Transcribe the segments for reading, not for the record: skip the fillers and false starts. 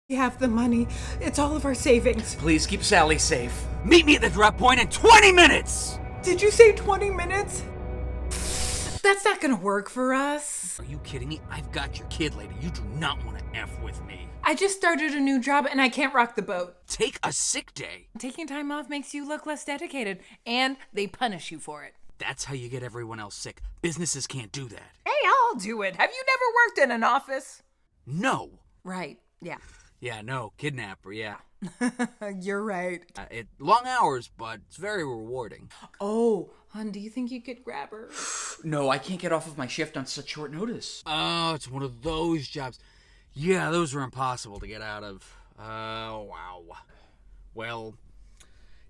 We have the money. It's all of our savings. Please keep Sally safe. Meet me at the drop point in 20 minutes! Did you say 20 minutes? That's not gonna work for us. Are you kidding me? I've got your kid, lady. You do not want to F with me. I just started a new job and I can't rock the boat. Take a sick day. Taking time off makes you look less dedicated, and they punish you for it. That's how you get everyone else sick. Businesses can't do that. Hey, I'll do it. Have you never worked in an office? No. Right, yeah. Yeah, no, kidnapper, yeah. You're right. Long hours, but it's very rewarding. Oh, hon, do you think you could grab her? No, I can't get off of my shift on such short notice. Oh, it's one of those jobs. Yeah, those are impossible to get out of. Wow. Well,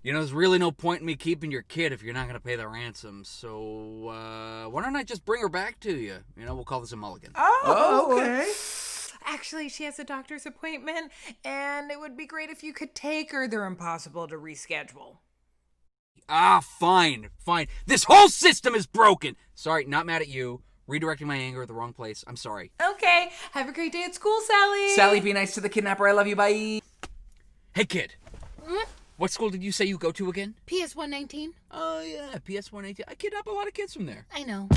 there's really no point in me keeping your kid if you're not going to pay the ransom. So, why don't I just bring her back to you? We'll call this a mulligan. Oh, okay. Actually, she has a doctor's appointment, and it would be great if you could take her. They're impossible to reschedule. Fine. This whole system is broken. Sorry, not mad at you. Redirecting my anger at the wrong place. I'm sorry. Okay, have a great day at school, Sally. Sally, be nice to the kidnapper. I love you. Bye. Hey, kid. What school did you say you go to again? PS 119. Oh, yeah, PS 118. I kidnap a lot of kids from there. I know.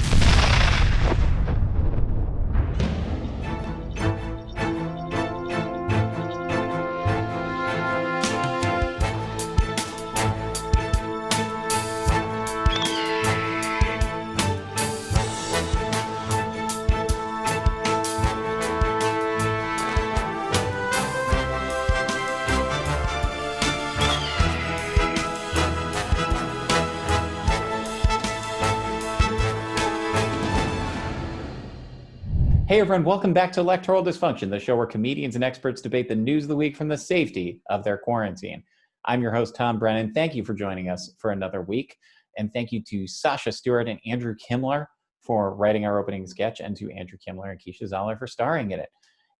Hey everyone, welcome back to Electoral Dysfunction, the show where comedians and experts debate the news of the week from the safety of their quarantine. I'm your host, Tom Brennan. Thank you for joining us for another week. And thank you to Sasha Stewart and Andrew Kimmler for writing our opening sketch, and to Andrew Kimmler and Keisha Zoller for starring in it.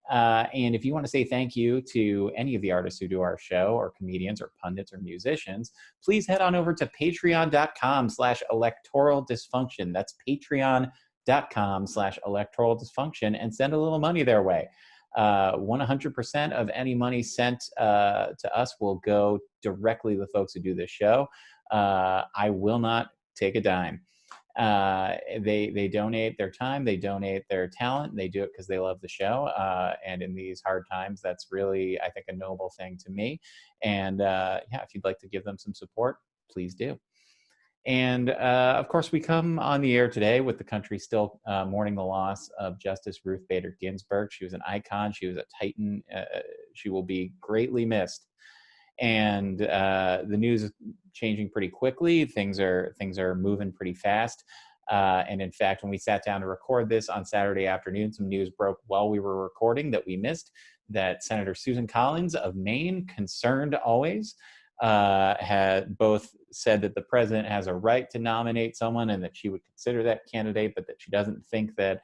And if you want to say thank you to any of the artists who do our show, or comedians or pundits or musicians, please head on over to patreon.com/electoral dysfunction. That's patreon.com/electoral dysfunction, and send a little money their way. 100% of any money sent to us will go directly to the folks who do this show. I will not take a dime. They donate their time, they donate their talent, they do it because they love the show. And in these hard times, that's really, I think, a noble thing to me. And if you'd like to give them some support, please do. And of course, we come on the air today with the country still mourning the loss of Justice Ruth Bader Ginsburg. She was an icon. She was a titan. She will be greatly missed. And the news is changing pretty quickly. Things are moving pretty fast. And in fact, when we sat down to record this on Saturday afternoon, some news broke while we were recording that we missed, that Senator Susan Collins of Maine, concerned always, had both said that the president has a right to nominate someone and that she would consider that candidate, but that she doesn't think that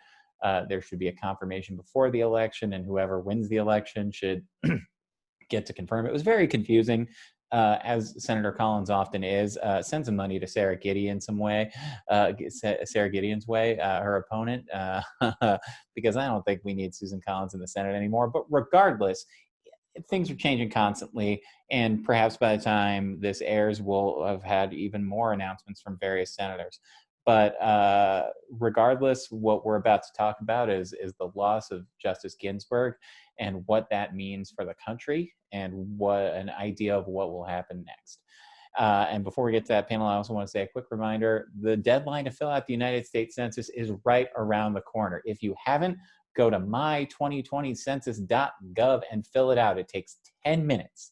there should be a confirmation before the election, and whoever wins the election should get to confirm. It was very confusing, as Senator Collins often is. Send some money to Sarah Gideon's way, her opponent, because I don't think we need Susan Collins in the Senate anymore. But regardless, things are changing constantly, and perhaps by the time this airs, we'll have had even more announcements from various senators. But regardless, what we're about to talk about is the loss of Justice Ginsburg and what that means for the country, and what an idea of what will happen next. And before we get to that panel, I also want to say a quick reminder: the deadline to fill out the United States Census is right around the corner. If you haven't, go to my2020census.gov and fill it out. It takes 10 minutes.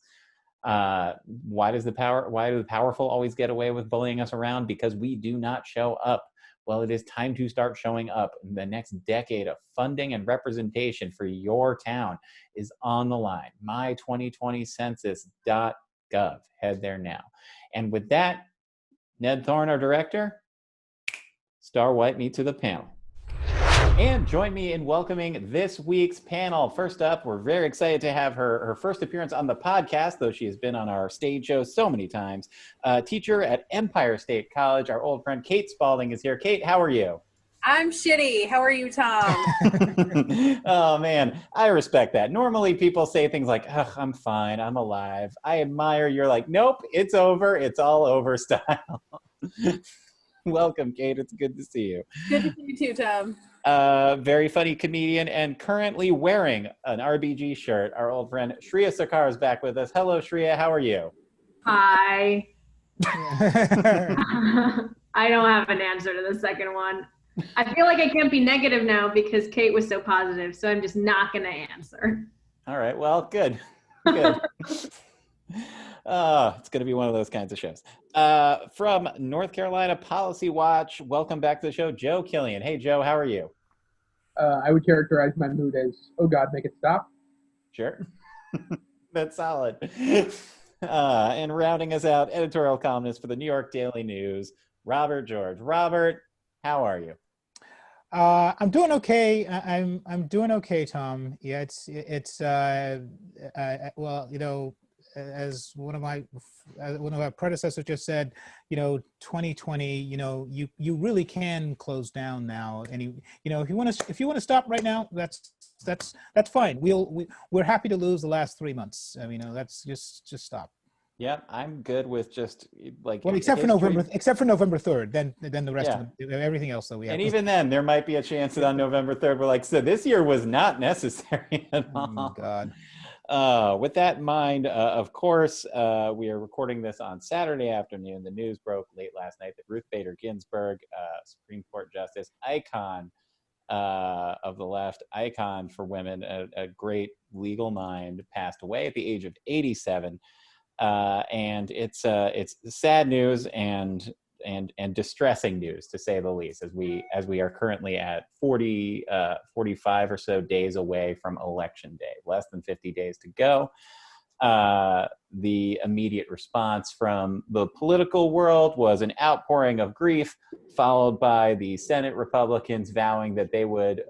Why do the powerful always get away with bullying us around? Because we do not show up. Well, it is time to start showing up. The next decade of funding and representation for your town is on the line. My2020census.gov. Head there now. And with that, Ned Thorne, our director, Star White, me to the panel. And join me in welcoming this week's panel. First up, we're very excited to have her first appearance on the podcast, though she has been on our stage show so many times. Teacher at Empire State College, our old friend Kate Spalding is here. Kate, how are you? I'm shitty. How are you, Tom? Oh man, I respect that. Normally people say things like, "Ugh, I'm fine, I'm alive." I admire you're like, "Nope, it's over, it's all over" style. Welcome, Kate. It's good to see you. Good to see you too, Tom. Very funny comedian and currently wearing an RBG shirt. Our old friend Shreya Sarkar is back with us. Hello, Shreya. How are you? Hi. I don't have an answer to the second one. I feel like I can't be negative now because Kate was so positive, so I'm just not going to answer. All right. Well, good. Good. It's going to be one of those kinds of shows. From North Carolina Policy Watch, welcome back to the show, Joe Killian. Hey, Joe, how are you? I would characterize my mood as, oh God, make it stop. Sure. That's solid. And rounding us out, editorial columnist for the New York Daily News, Robert George. Robert, how are you? I'm doing okay. I'm doing okay, Tom. Yeah, it's well, you know, as one of our predecessors just said, you know, 2020, you know, you really can close down now. And you know, if you want to stop right now, that's fine. We're happy to lose the last 3 months. I mean, you know, that's just stop. Yeah, I'm good with just like. Well, except for November 3rd, then the rest of everything else that we have. And even then, there might be a chance that on November 3rd, we're like, so this year was not necessary at all. Oh, God. With that in mind, of course, we are recording this on Saturday afternoon. The news broke late last night that Ruth Bader Ginsburg, Supreme Court Justice, icon of the left, icon for women, a great legal mind, passed away at the age of 87. And it's sad news and distressing news, to say the least, as we are currently at 45 or so days away from election day, less than 50 days to go. The immediate response from the political world was an outpouring of grief, followed by the Senate Republicans vowing that they would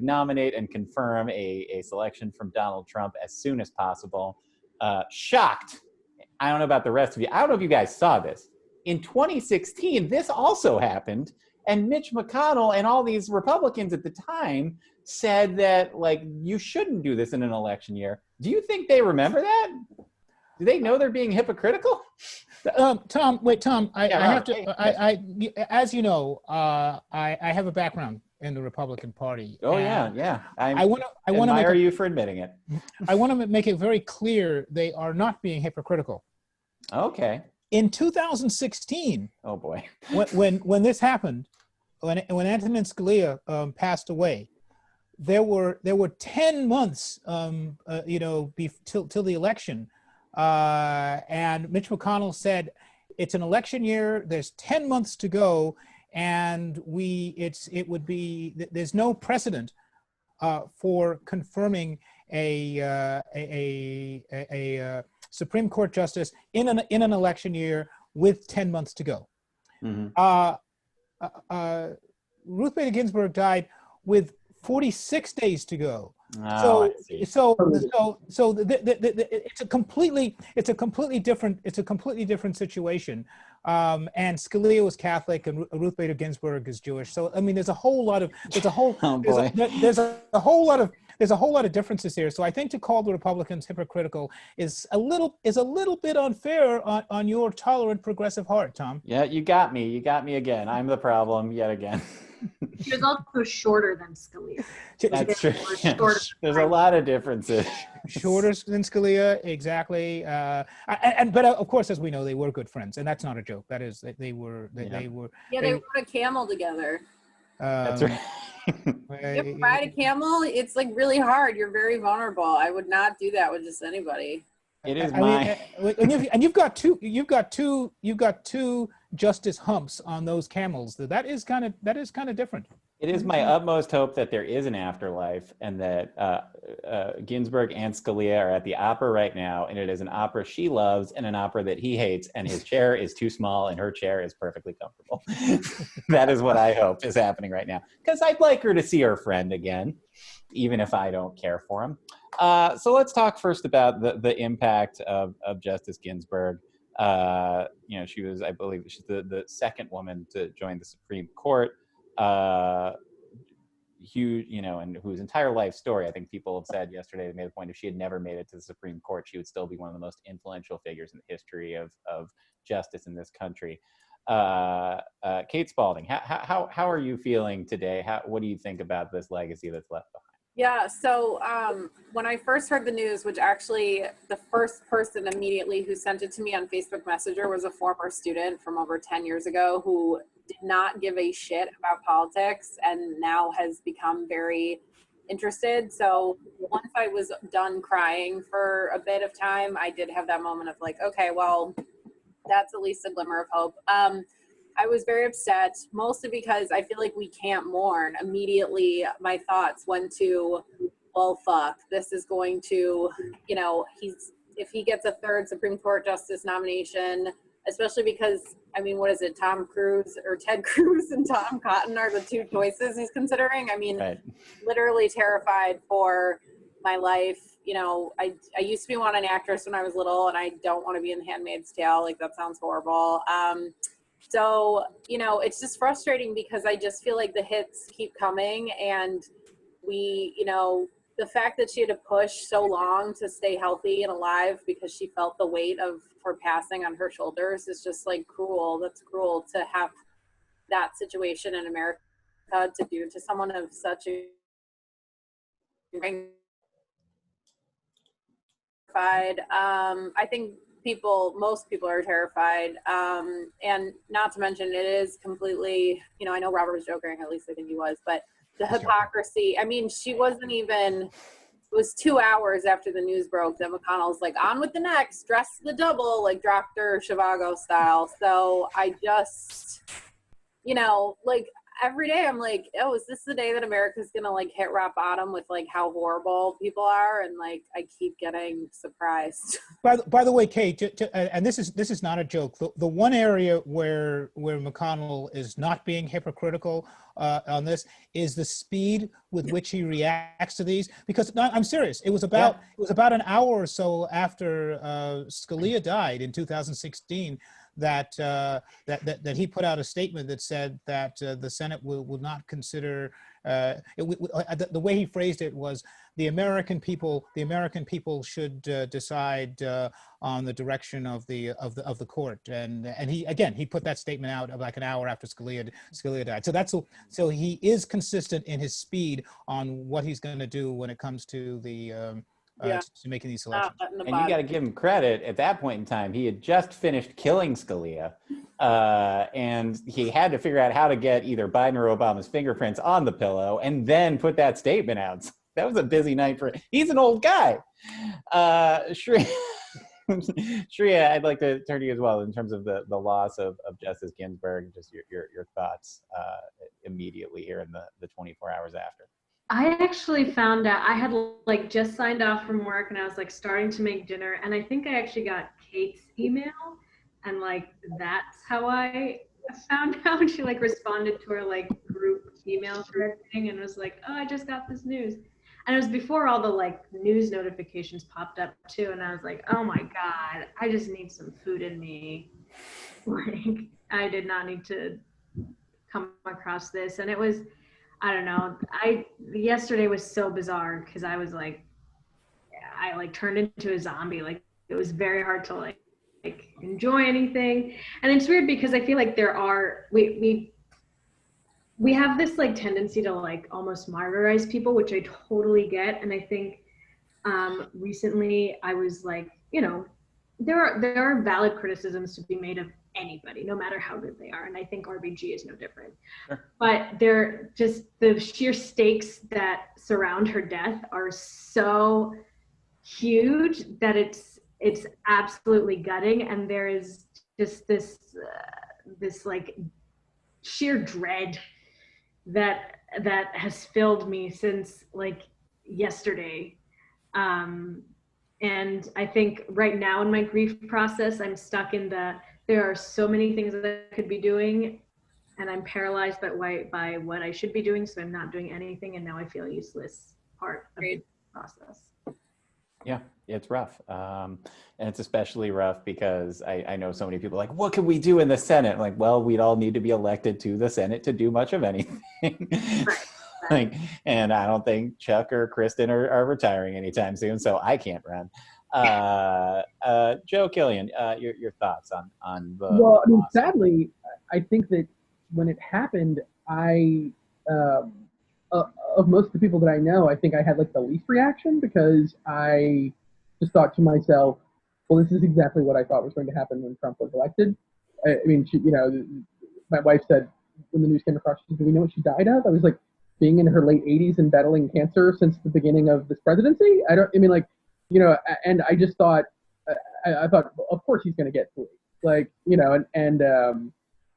nominate and confirm a selection from Donald Trump as soon as possible. Shocked. I don't know about the rest of you. I don't know if you guys saw this. In 2016, this also happened, and Mitch McConnell and all these Republicans at the time said that, like, you shouldn't do this in an election year. Do you think they remember that? Do they know they're being hypocritical? Tom, as you know, I have a background in the Republican Party. Oh yeah. I want to admire you for admitting it. I want to make it very clear they are not being hypocritical. Okay. In 2016, oh boy, when this happened, when Antonin Scalia passed away, there were 10 months, till the election, and Mitch McConnell said, "It's an election year. There's 10 months to go, and there's no precedent for confirming a Supreme Court justice in an election year with 10 months to go." Mm-hmm. Ruth Bader Ginsburg died with 46 days to go. Oh, it's a completely different situation. And Scalia was Catholic, and Ruth Bader Ginsburg is Jewish. So I mean, there's a whole lot of differences here. So I think to call the Republicans hypocritical is a little bit unfair on your tolerant progressive heart, Tom. Yeah, you got me again. I'm the problem yet again. She was also shorter than Scalia. That's true. There's a lot of differences. Shorter than Scalia, exactly. But of course, as we know, they were good friends, and that's not a joke. That is, they were. Yeah, they rode a camel together. That's right. You ever ride a camel? It's like really hard. You're very vulnerable. I would not do that with just anybody. It is and you've got two justice humps on those camels. That is kind of different. It is my utmost hope that there is an afterlife, and that Ginsburg and Scalia are at the opera right now, and it is an opera she loves and an opera that he hates, and his chair is too small and her chair is perfectly comfortable. That is what I hope is happening right now, because I'd like her to see her friend again, even if I don't care for him. So let's talk first about the impact of Justice Ginsburg. She was, I believe, she's the second woman to join the Supreme Court. huge, and whose entire life story, I think people have said yesterday, they made the point if she had never made it to the Supreme Court, she would still be one of the most influential figures in the history of justice in this country. Kate Spalding, how are you feeling today? What do you think about this legacy that's left behind? Yeah, so when I first heard the news, which actually the first person immediately who sent it to me on Facebook Messenger was a former student from over 10 years ago who did not give a shit about politics and now has become very interested. So once I was done crying for a bit of time, I did have that moment of like, okay, well, that's at least a glimmer of hope. I was very upset, mostly because I feel like we can't mourn. Immediately, my thoughts went to, well, fuck, this is going to, if he gets a third Supreme Court justice nomination, especially because, I mean, what is it, Tom Cruise or Ted Cruz and Tom Cotton are the two choices he's considering. I mean, Right. Literally terrified for my life. I used to be an actress when I was little, and I don't want to be in Handmaid's Tale. Like, that sounds horrible. So, it's just frustrating because I just feel like the hits keep coming, and the fact that she had to push so long to stay healthy and alive because she felt the weight of her passing on her shoulders is just like cruel. That's cruel to have that situation in America to do to someone of such a terrified. I think most people are terrified. And not to mention, it is completely, I know Robert was joking, at least I think he was, but the hypocrisy, I mean, she wasn't even, it was 2 hours after the news broke that McConnell's like, on with the next, dress the double, like Dr. Zhivago style. So I just, like, every day I'm like, oh, is this the day that America's gonna like hit rock bottom with like how horrible people are? And like, I keep getting surprised. By the way, Kate, and this is not a joke. The one area where McConnell is not being hypocritical on this is the speed with which he reacts to these. Because I'm serious. It was about an hour or so after Scalia died in 2016 that he put out a statement that said that the Senate will not consider. The way he phrased it was the American people should decide on the direction of the court, and he put that statement out like an hour after Scalia died. So he is consistent in his speed on what he's going to do when it comes to the to making these selections. And you got to give him credit. At that point in time, he had just finished killing Scalia, and he had to figure out how to get either Biden or Obama's fingerprints on the pillow, and then put that statement out. That was a busy night for him. He's an old guy. Shreya, I'd like to turn to you as well in terms of the loss of Justice Ginsburg. Just your thoughts immediately here in the 24 hours after. I actually found out, I had like just signed off from work and I was like starting to make dinner, and I think I actually got Kate's email, and like that's how I found out. She like responded to her like group email thread thing and was like, oh, I just got this news. And it was before all the like news notifications popped up too, and I was like, oh my God, I just need some food in me. Like, I did not need to come across this. And it was, I don't know. Yesterday was so bizarre because I was like, I like turned into a zombie. Like, it was very hard to like enjoy anything. And it's weird because I feel like we have this like tendency to like almost martyrize people, which I totally get. And I think recently I was like, there are valid criticisms to be made of anybody, no matter how good they are. And I think RBG is no different. Sure. But they're just, the sheer stakes that surround her death are so huge that it's absolutely gutting. And there is just this like sheer dread that has filled me since like yesterday. And I think right now in my grief process, I'm stuck in there are so many things that I could be doing, and I'm paralyzed by what I should be doing, so I'm not doing anything, and now I feel useless part of the process. Yeah, It's rough. And it's especially rough because I know so many people like, what can we do in the Senate? Like, well, we'd all need to be elected to the Senate to do much of anything. Right. Like, and I don't think Chuck or Kristen are retiring anytime soon, so I can't run. Joe Killian, your thoughts on the Well, I mean, loss? sadly, I think that when it happened, I um, of most of the people that I know, I think I had like the least reaction because I just thought to myself, well, this is exactly what I thought was going to happen when Trump was elected. I mean, she, my wife said when the news came across, she said, "Do we know what she died of?" I was like, being in her late 80s and battling cancer since the beginning of this presidency. I mean, like, and I just thought, I thought, well, of course he's going to get through. Like, and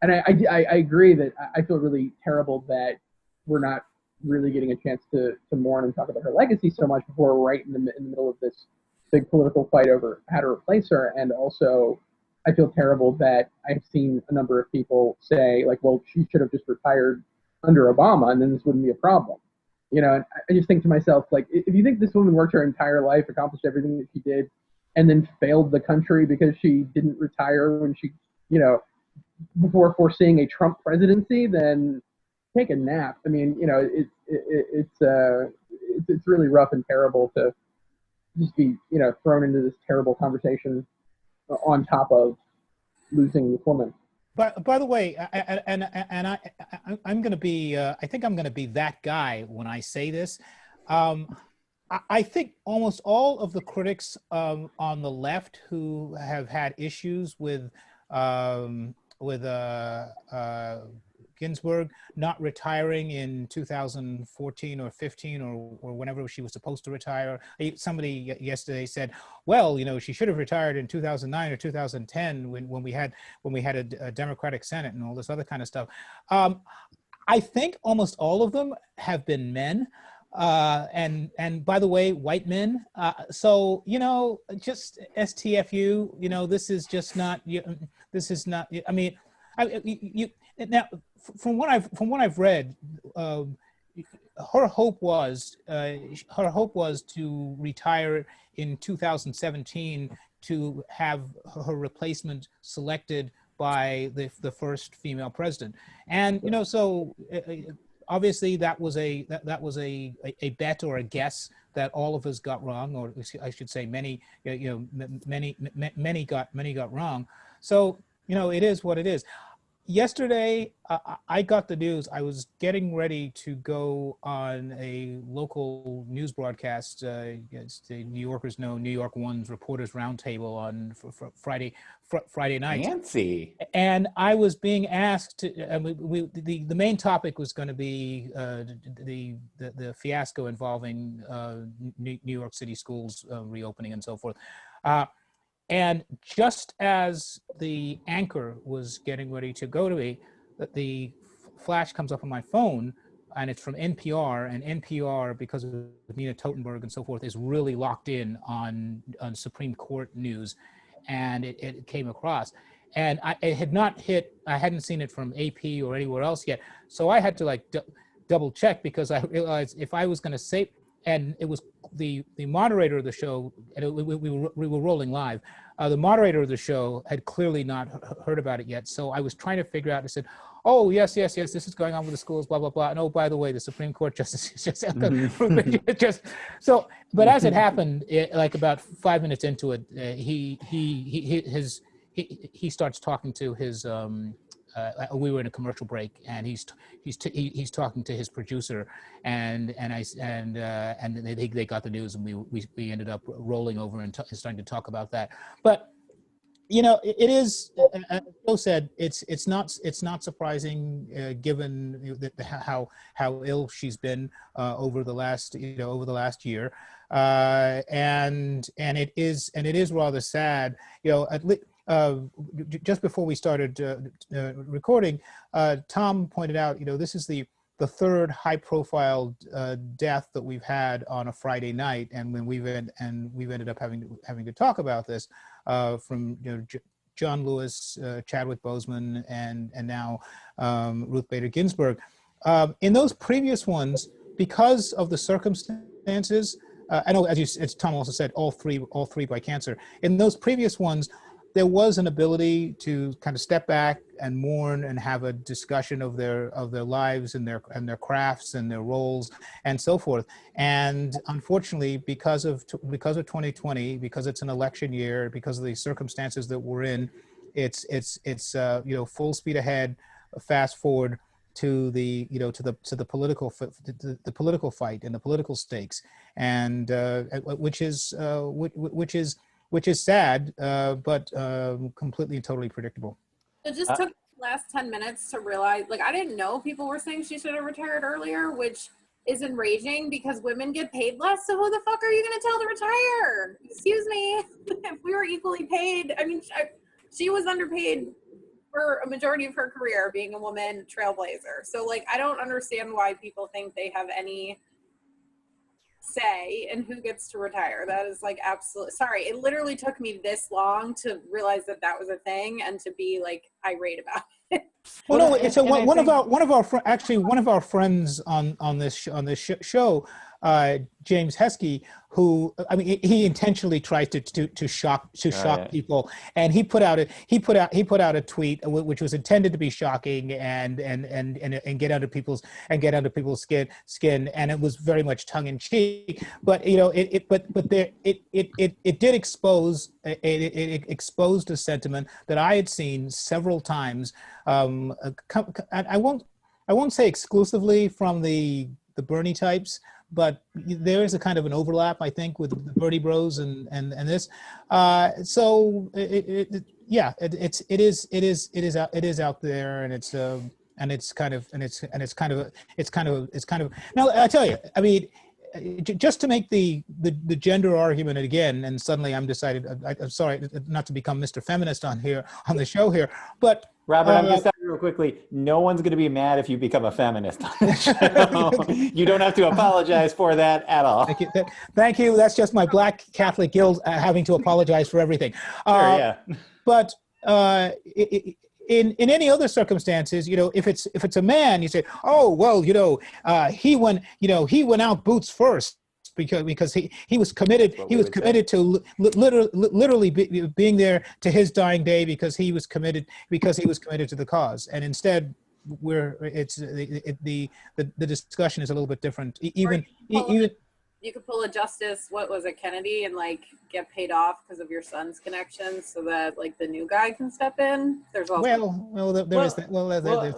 I agree that I feel really terrible that we're not really getting a chance to mourn and talk about her legacy so much before we're right in the middle of this big political fight over how to replace her. And also, I feel terrible that I've seen a number of people say, like, well, she should have just retired under Obama and then this wouldn't be a problem. And I just think to myself, like, if you think this woman worked her entire life, accomplished everything that she did, and then failed the country because she didn't retire when she, you know, before foreseeing a Trump presidency, then take a nap. I mean, it's really rough and terrible to just be, thrown into this terrible conversation on top of losing this woman. But by the way, I'm going to be, I think I'm going to be that guy when I say this. I think almost all of the critics on the left who have had issues with Ginsburg not retiring in 2014 or 15 or whenever she was supposed to retire. Somebody yesterday said, well, she should have retired in 2009 or 2010 when we had a Democratic Senate and all this other kind of stuff. I think almost all of them have been men. And by the way, white men. So, just STFU, this is just not, this is not, I mean, now from what I've read, her hope was to retire in 2017 to have her replacement selected by the first female president. And, so obviously that was a bet or a guess that all of us got wrong, or I should say many got wrong. So, it is what it is. Yesterday, I got the news. I was getting ready to go on a local news broadcast. The New Yorkers know New York One's Reporters Roundtable on Friday night. Fancy. And I was being asked to. The main topic was going to be the fiasco involving New York City schools reopening and so forth. And just as the anchor was getting ready to go to me, the flash comes up on my phone, and it's from NPR. And NPR, because of Nina Totenberg and so forth, is really locked in on Supreme Court news, and it came across. And I hadn't seen it from AP or anywhere else yet, so I had to double check, because I realized if I was going to say. And it was the moderator of the show, and we were rolling live. The moderator of the show had clearly not heard about it yet. So I was trying to figure out, I said, oh, yes, this is going on with the schools, blah, blah, blah. And oh, by the way, the Supreme Court justice just, so, but as it happened, like about 5 minutes into it, he starts talking to his, we were in a commercial break, and he's talking to his producer, and they got the news, and we ended up rolling over and starting to talk about that. But it is, as Joe said, it's not surprising given how ill she's been over the last year, and it is rather sad. At least. Just before we started recording, Tom pointed out, this is the third high-profile death that we've had on a Friday night, and when we've ended up having to talk about this, from John Lewis, Chadwick Boseman, and now Ruth Bader Ginsburg. In those previous ones, because of the circumstances, I know, as Tom also said, all three by cancer. In those previous ones, there was an ability to kind of step back and mourn and have a discussion of their lives and their crafts and their roles and so forth. And unfortunately, because of 2020, because it's an election year, because of the circumstances that we're in, it's full speed ahead, fast forward to the to the political fight and the political stakes, and which is sad, but completely and totally predictable. It just took the last 10 minutes to realize, like, I didn't know people were saying she should have retired earlier, which is enraging because women get paid less. So who the fuck are you going to tell to retire? Excuse me. If we were equally paid, I mean, she was underpaid for a majority of her career being a woman trailblazer. So, like, I don't understand why people think they have any say in who gets to retire. That is like absolute. Sorry, it literally took me this long to realize that that was a thing and to be like irate about it. Well, no, it's one of our friends on this show, James Heskey, who, I mean, he intentionally tries to shock people, and he put out a tweet which was intended to be shocking and get under people's skin, and it was very much tongue in cheek. But it did expose it exposed a sentiment that I had seen several times. I won't say exclusively from the Bernie types, but there is a kind of an overlap, I think, with the Bernie Bros and this. So it is out there, and it's kind of now. I tell you, I mean, just to make the gender argument again, and suddenly I'm sorry not to become Mr. Feminist on the show here, but Robert, I'm just telling you real quickly, no one's going to be mad if you become a feminist on the show. You don't have to apologize for that at all. Thank you. That's just my Black Catholic guild having to apologize for everything. Sure, yeah. But in any other circumstances, if it's a man, you say, oh well, he went out boots first. Because he was committed to literally being there to his dying day because he was committed to the cause, and instead the discussion is a little bit different. You could pull a Justice, what was it, Kennedy, and like get paid off because of your son's connections, so that like the new guy can step in. There's also there's that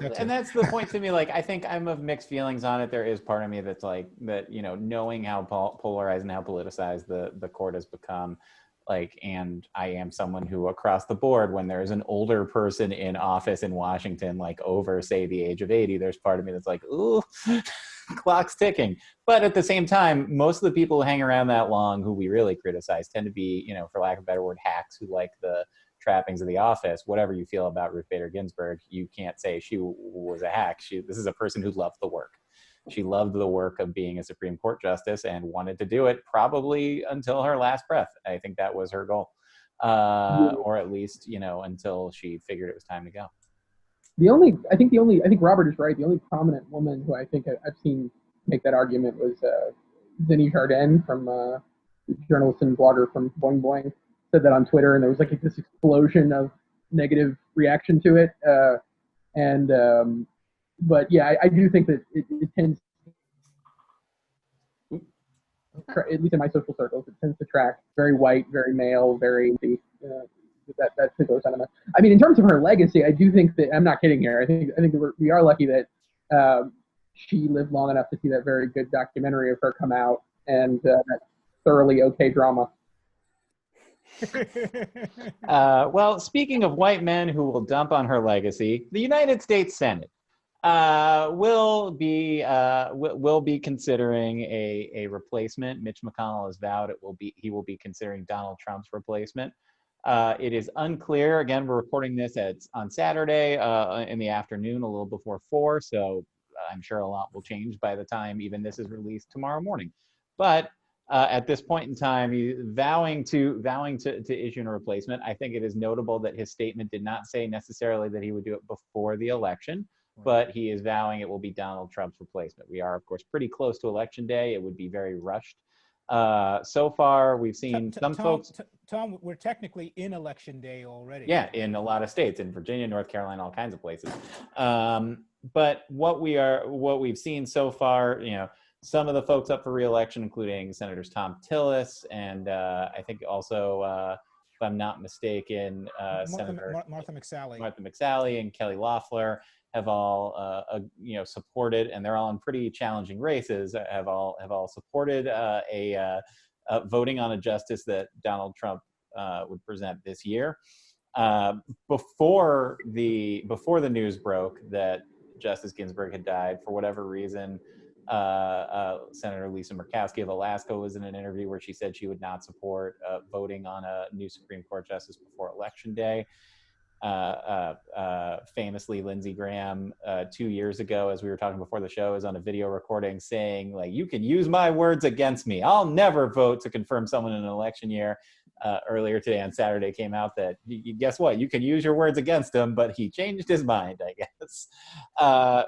too. And that's the point to me. Like, I think I'm of mixed feelings on it. There is part of me that's like that, knowing how polarized and how politicized the court has become. Like, and I am someone who across the board, when there's an older person in office in Washington, like over, say, the age of 80, there's part of me that's like, ooh, clock's ticking. But at the same time, most of the people who hang around that long who we really criticize tend to be, for lack of a better word, hacks who like the trappings of the office. Whatever you feel about Ruth Bader Ginsburg, you can't say she was a hack. This is a person who loved the work. She loved the work of being a Supreme Court justice and wanted to do it probably until her last breath. I think that was her goal, or at least, until she figured it was time to go. I think Robert is right. The only prominent woman who I think I've seen make that argument was Zinni Jardin, from the journalist and blogger from Boing Boing, said that on Twitter, and there was like this explosion of negative reaction to it. But yeah, I do think that it tends, at least in my social circles, it tends to track very white, very male, very that particular sentiment. I mean, in terms of her legacy, I do think that, I'm not kidding here. I think that we are lucky that she lived long enough to see that very good documentary of her come out, and that thoroughly okay drama. Well, speaking of white men who will dump on her legacy, the United States Senate will be considering a replacement. Mitch McConnell has vowed he will be considering Donald Trump's replacement. It is unclear. Again, we're recording this on Saturday in the afternoon, a little before 4. So I'm sure a lot will change by the time even this is released tomorrow morning. But at this point in time, he's vowing to issue a replacement. I think it is notable that his statement did not say necessarily that he would do it before the election, but he is vowing it will be Donald Trump's replacement. We are, of course, pretty close to Election Day. It would be very rushed So far, we've seen some folks. Tom, we're technically in election day already. Yeah, in a lot of states, in Virginia, North Carolina, all kinds of places. But what we've seen so far, some of the folks up for re-election, including Senators Tom Tillis and I think also, if I'm not mistaken, Senator Martha McSally and Kelly Loeffler have all supported, and they're all in pretty challenging races. Have all supported voting on a justice that Donald Trump would present this year. Before the news broke that Justice Ginsburg had died, for whatever reason, Senator Lisa Murkowski of Alaska was in an interview where she said she would not support voting on a new Supreme Court justice before Election Day. Famously, Lindsey Graham 2 years ago, as we were talking before the show, is on a video recording saying, like, you can use my words against me. I'll never vote to confirm someone in an election year. Earlier today on Saturday came out that, guess what? You can use your words against him, but he changed his mind, I guess.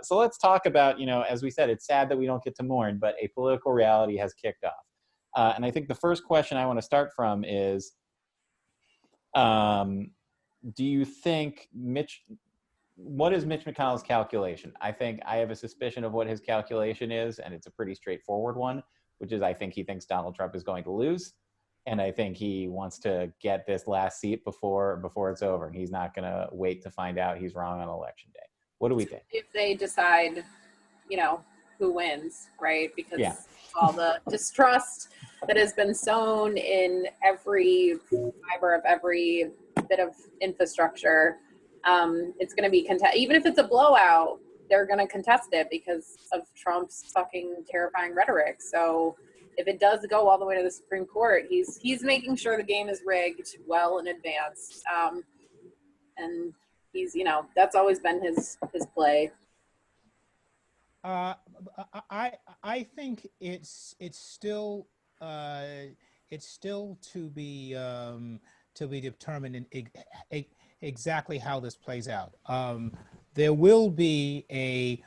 So let's talk about, as we said, it's sad that we don't get to mourn, but a political reality has kicked off. And I think the first question I want to start from is, do you think what is Mitch McConnell's calculation? I think I have a suspicion of what his calculation is, and it's a pretty straightforward one, which is I think he thinks Donald Trump is going to lose. And I think he wants to get this last seat before it's over. And he's not going to wait to find out he's wrong on Election Day. What do we think? If they decide, who wins, right? Because all the distrust that has been sown in every fiber of every bit of infrastructure, it's going to be even if it's a blowout, they're going to contest it because of Trump's fucking terrifying rhetoric. So if it does go all the way to the Supreme Court, he's making sure the game is rigged well in advance. And he's, that's always been his play. I think it's still to be determined in exactly how this plays out. There will be a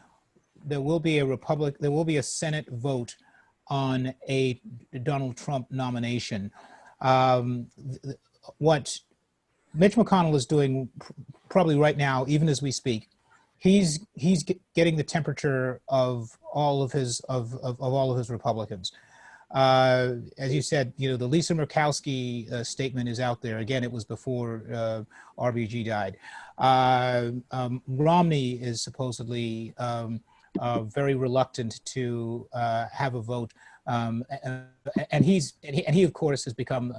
Senate vote on a Donald Trump nomination. What Mitch McConnell is doing probably right now, even as we speak, he's getting the temperature of all of his Republicans. As you said, the Lisa Murkowski statement is out there. Again, it was before RBG died. Romney is supposedly very reluctant to have a vote, and he of course has become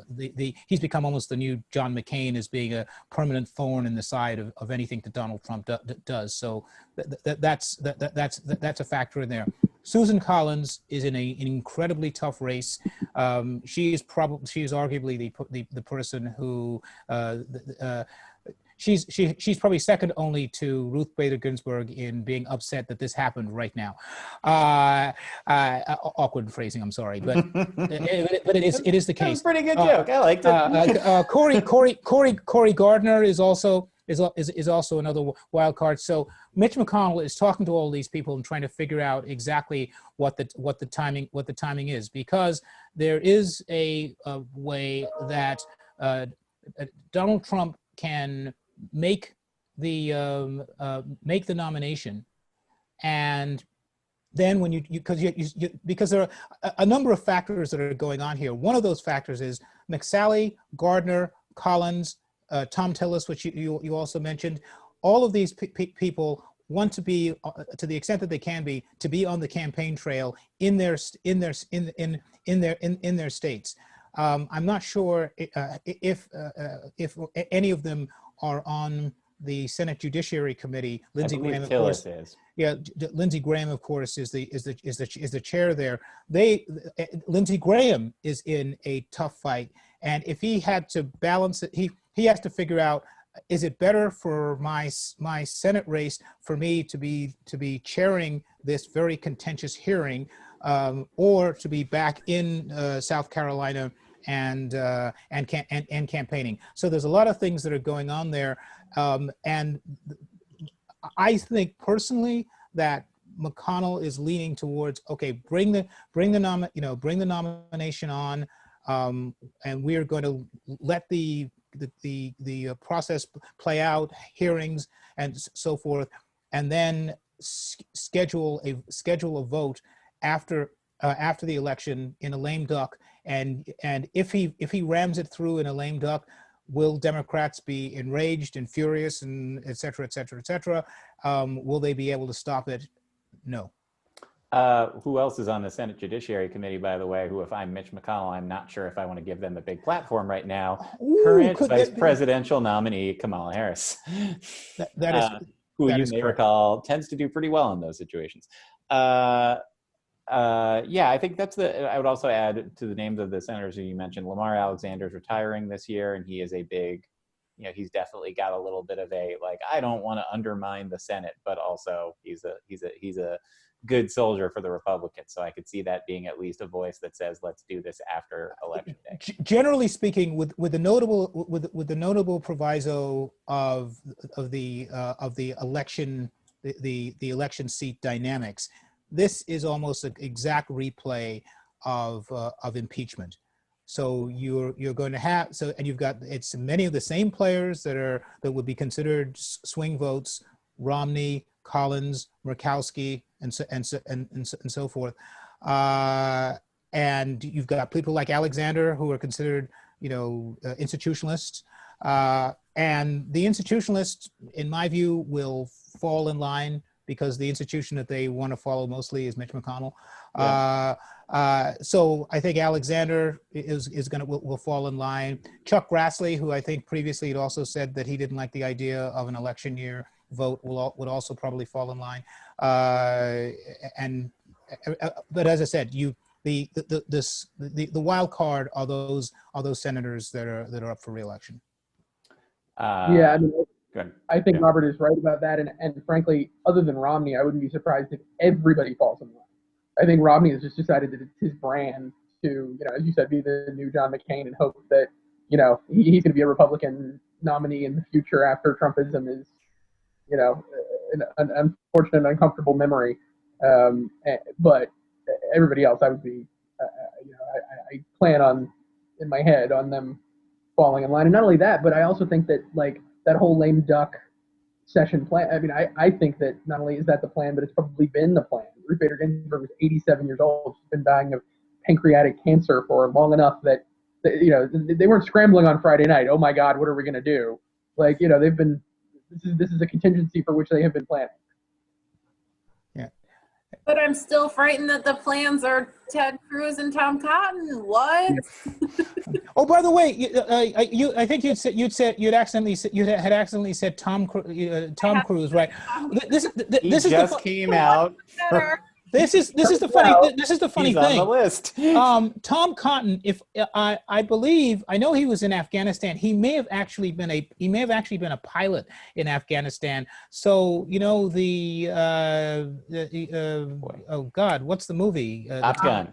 he's become almost the new John McCain, as being a permanent thorn in the side of anything that Donald Trump does. So that's a factor in there. Susan Collins is in an incredibly tough race. She is arguably the person who. She's probably second only to Ruth Bader Ginsburg in being upset that this happened right now. Awkward phrasing, I'm sorry, but it is the case. That's a pretty good joke. I liked it. Cory Gardner is also another wild card. So Mitch McConnell is talking to all these people and trying to figure out exactly what the timing is, because there is a way that Donald Trump can make the nomination, and then because there are a number of factors that are going on here. One of those factors is McSally, Gardner, Collins, Tom Tillis, which you also mentioned. All of these people want to be, to the extent that they can be, to be on the campaign trail in their states. I'm not sure if any of them are on the Senate Judiciary Committee. Lindsey Graham, of course, is. Yeah, Lindsey Graham, of course, is the chair there. Lindsey Graham is in a tough fight, and if he had to balance it, he has to figure out: is it better for my Senate race for me to be chairing this very contentious hearing, or to be back in South Carolina and campaigning? So there's a lot of things that are going on there, and I think personally that McConnell is leaning towards, okay, bring the nomination on, and we are going to let the process play out, hearings and so forth, and then schedule a vote after the election in a lame duck. And if he rams it through in a lame duck, will Democrats be enraged and furious and et cetera, et cetera, et cetera? Will they be able to stop it? No. Who else is on the Senate Judiciary Committee, by the way, who, if I'm Mitch McConnell, I'm not sure if I want to give them a big platform right now. Current vice presidential nominee, Kamala Harris. Who you may recall tends to do pretty well in those situations. Yeah, I think I would also add to the names of the senators who you mentioned, Lamar Alexander is retiring this year, and he is a big, he's definitely got a little bit of a, like, I don't want to undermine the Senate, but also he's a good soldier for the Republicans. So I could see that being at least a voice that says, let's do this after election day. Generally speaking, with the notable proviso of the election, the election seat dynamics, this is almost an exact replay of impeachment. So you're going to have, and you've got, it's many of the same players that would be considered swing votes: Romney, Collins, Murkowski, and so forth. And you've got people like Alexander who are considered, institutionalists. And the institutionalists, in my view, will fall in line because the institution that they want to follow mostly is Mitch McConnell. Yeah. So I think Alexander will fall in line. Chuck Grassley, who I think previously had also said that he didn't like the idea of an election year vote, would also probably fall in line. But as I said, the wild card are those senators that are up for re-election. Yeah, I think Robert is right about that, and frankly, other than Romney, I wouldn't be surprised if everybody falls in line. I think Romney has just decided that it's his brand to, as you said, be the new John McCain and hope that, he's going to be a Republican nominee in the future after Trumpism is, an unfortunate and uncomfortable memory. But everybody else, I would be, I plan on, in my head, on them falling in line. And not only that, but I also think that, like, that whole lame duck session plan, I think that not only is that the plan, but it's probably been the plan. Ruth Bader Ginsburg was 87 years old. She's been dying of pancreatic cancer for long enough that, they weren't scrambling on Friday night. Oh my God, what are we going to do? Like, they've been, this is a contingency for which they have been planning. Yeah. But I'm still frightened that the plans are Ted Cruz and Tom Cotton. What? Oh, by the way, I think you had accidentally said Tom Cruise, right? This just came out. This is the funny He's thing. On the list. Tom Cotton, if I believe, I know he was in Afghanistan. He may have actually been a pilot in Afghanistan. So oh God, what's the movie? Top Gun.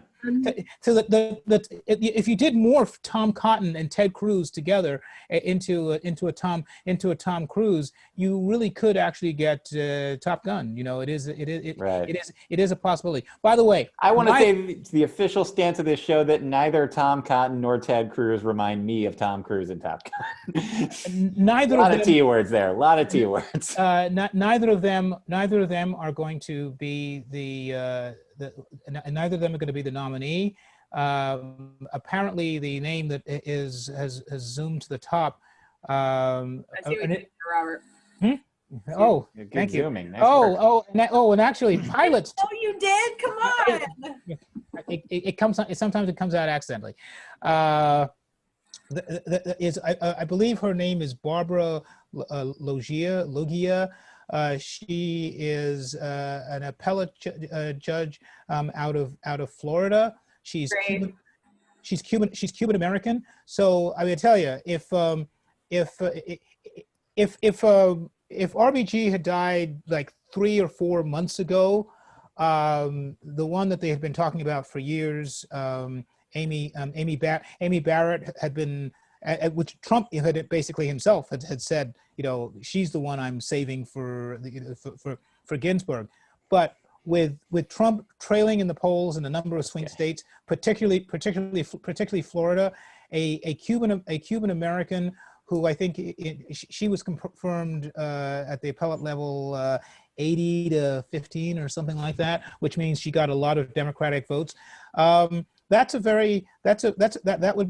So if you did morph Tom Cotton and Ted Cruz together into a Tom Cruise, you really could actually get Top Gun. It is a possibility. By the way, I want to say it's the official stance of this show that neither Tom Cotton nor Ted Cruz remind me of Tom Cruise and Top Gun. Neither a lot of T words there. A lot of T words. Neither of them are going to be neither of them are going to be the nominee. Apparently, the name that has zoomed to the top. I see what you Robert. Oh, thank you. Zooming. Nice and actually, pilots. Oh, you did? Come on. It comes. Sometimes it comes out accidentally. I believe her name is Barbara Logia. She is an appellate judge out of Florida. She's Cuban American. So I will tell you, if RBG had died like 3 or 4 months ago, the one that they had been talking about for years, Amy Barrett had been. Which Trump had basically himself had said, she's the one I'm saving for Ginsburg. But with Trump trailing in the polls in a number of swing states, particularly Florida, a Cuban American who I think she was confirmed at the appellate level 80 to 15 or something like that, which means she got a lot of Democratic votes. That would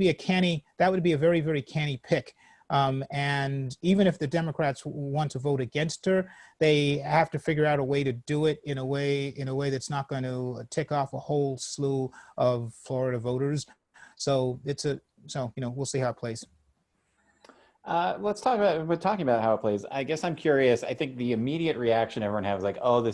be a very, very canny pick. And even if the Democrats want to vote against her, they have to figure out a way to do it in a way that's not going to tick off a whole slew of Florida voters. So we'll see how it plays. We're talking about how it plays. I guess I'm curious. I think the immediate reaction everyone has, like, oh,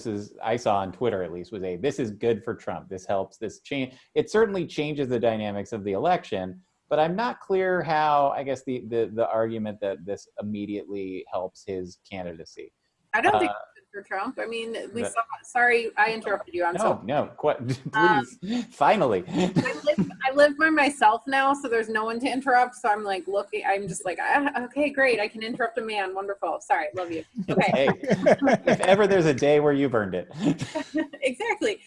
I saw on Twitter at least, was this is good for Trump. This helps, this change. It certainly changes the dynamics of the election, but I'm not clear how, I guess, the argument that this immediately helps his candidacy. I don't think it's good for Trump. I mean, sorry, I interrupted you. Please, finally. I live by myself now, so there's no one to interrupt. So I'm like looking. I'm just like, okay, great. I can interrupt a man. Wonderful. Sorry, love you. Okay. Hey, if ever there's a day where you've earned it. Exactly.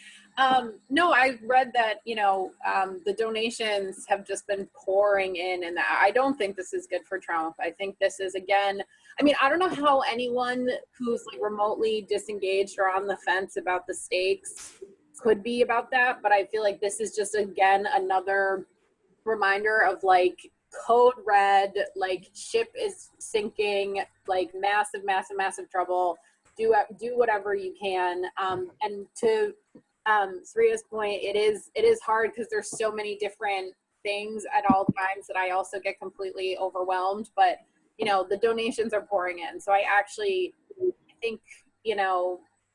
No, I read that, the donations have just been pouring in, and I don't think this is good for Trump. I think this is, again, I don't know how anyone who's like remotely disengaged or on the fence about the stakes could be about that, but I feel like this is just, again, another reminder of like code red, like ship is sinking, like massive, massive, massive trouble. Do whatever you can. And to Sriya's point, it is hard because there's so many different things at all times that I also get completely overwhelmed, but the donations are pouring in. So I think,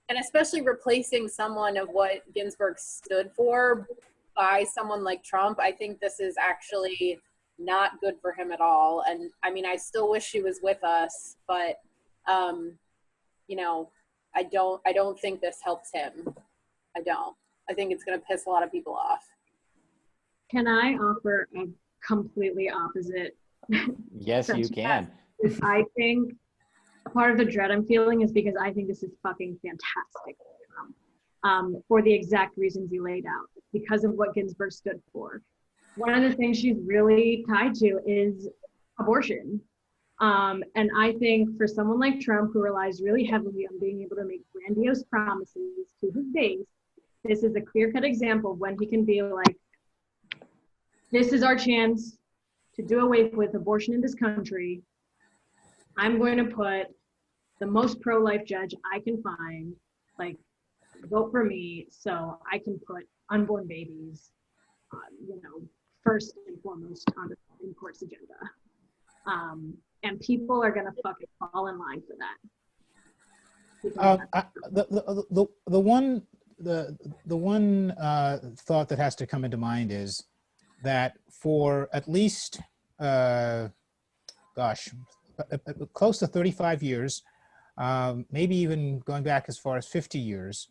and especially replacing someone of what Ginsburg stood for by someone like Trump, I think this is actually not good for him at all. And I still wish he was with us, but I don't think this helps him. I don't. I think it's going to piss a lot of people off. Can I offer a completely opposite? Yes, you can. I think part of the dread I'm feeling is because I think this is fucking fantastic for the exact reasons you laid out, because of what Ginsburg stood for. One of the things she's really tied to is abortion. And I think for someone like Trump, who relies really heavily on being able to make grandiose promises to his base, this is a clear-cut example of when he can be like, this is our chance to do away with abortion in this country. I'm going to put the most pro-life judge I can find, like, vote for me so I can put unborn babies, first and foremost on the Supreme Court's agenda. And people are going to fucking fall in line for that. The one thought that has to come into mind is that for at least, close to 35 years, maybe even going back as far as 50 years,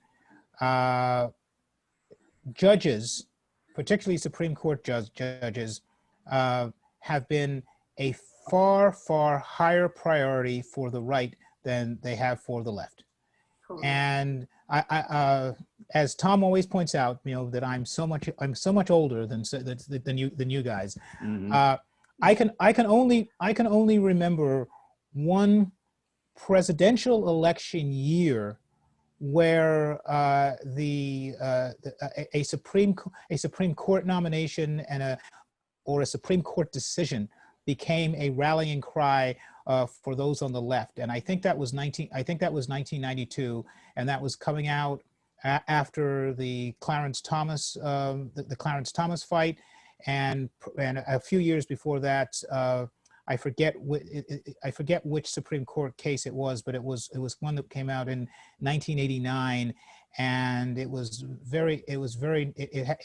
judges, particularly Supreme Court judges, have been a far, far higher priority for the right than they have for the left. Cool. And I as Tom always points out, that I'm so much older than you guys. Mm-hmm. I can only remember one presidential election year where a Supreme Court nomination and or a Supreme Court decision became a rallying cry for those on the left, and I think that was 1992, and that was coming out after the Clarence Thomas the Clarence Thomas fight, and a few years before that, I forget which Supreme Court case it was, but it was one that came out in 1989, and it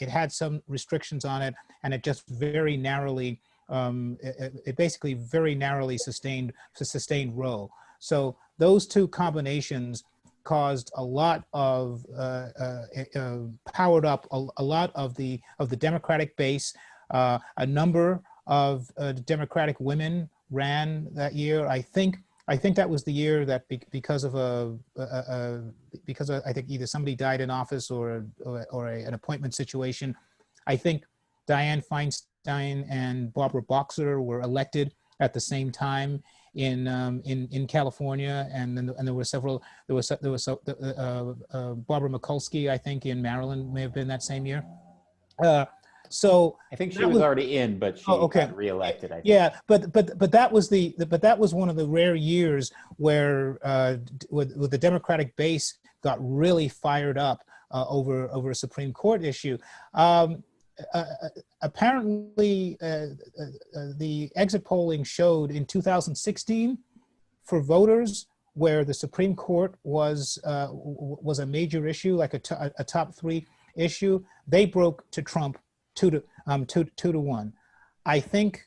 had some restrictions on it, and it just very narrowly. It basically very narrowly sustained Roe. So those two combinations caused a lot of powered up a lot of the Democratic base. A number of Democratic women ran that year. I think I think that was the year that because of I think either somebody died in office or an appointment situation, I think Dianne Feinstein and Barbara Boxer were elected at the same time in California, and then there were several. There was Barbara Mikulski, I think, in Maryland may have been that same year. So I think she that was already in, but she got reelected. I think. Yeah, but that was one of the rare years where with the Democratic base got really fired up over a Supreme Court issue. Apparently, the exit polling showed in 2016 for voters where the Supreme Court was a major issue, like a top three issue. They broke to Trump 2-1. I think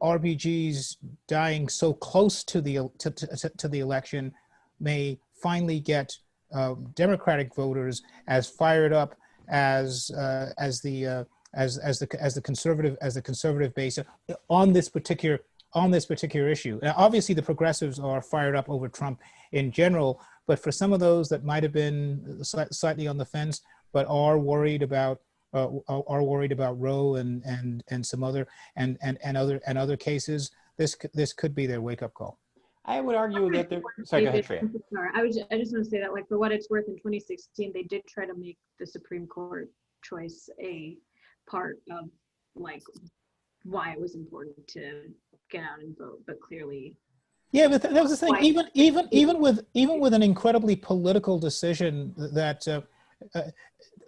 RBG's dying so close to the election may finally get Democratic voters as fired up as the conservative base on this particular issue. Now, obviously, the progressives are fired up over Trump in general, but for some of those that might have been slightly on the fence, but are worried about Roe and some other other cases, this could be their wake up call. I would argue that they're. Sorry, go ahead, Shreya. I just want to say that, like, for what it's worth, in 2016, they did try to make the Supreme Court choice a part of, like, why it was important to get out and vote, but clearly. Yeah, but that was the thing. Even with an incredibly political decision that.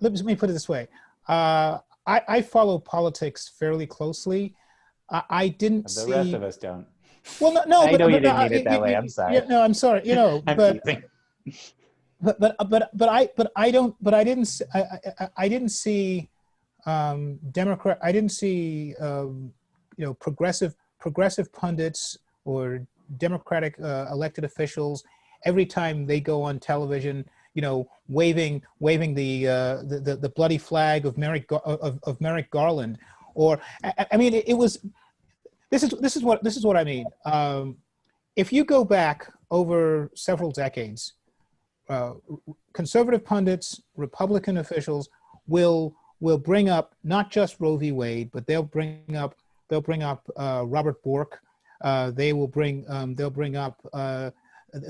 Let me put it this way. I follow politics fairly closely. I didn't see. The rest of us don't. Well, no. I know you didn't mean it that way. I'm sorry. Yeah, no, I'm sorry. You know, but I didn't see Democrat. I didn't see progressive pundits or Democratic elected officials every time they go on television, waving the bloody flag of Merrick Garland, or I mean, it was. This is what I mean. If you go back over several decades, conservative pundits, Republican officials will bring up not just Roe v. Wade, but they'll bring up Robert Bork. They'll bring up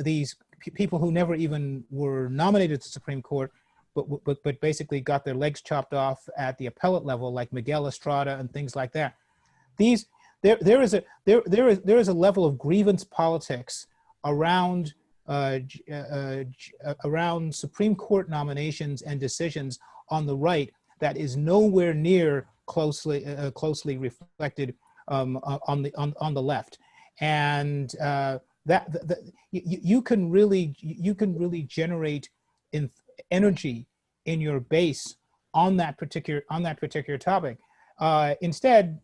these people who never even were nominated to the Supreme Court, but basically got their legs chopped off at the appellate level, like Miguel Estrada and things like that. There is a level of grievance politics around Supreme Court nominations and decisions on the right that is nowhere near closely reflected on the left, and you can really generate energy in your base on that particular topic. Instead,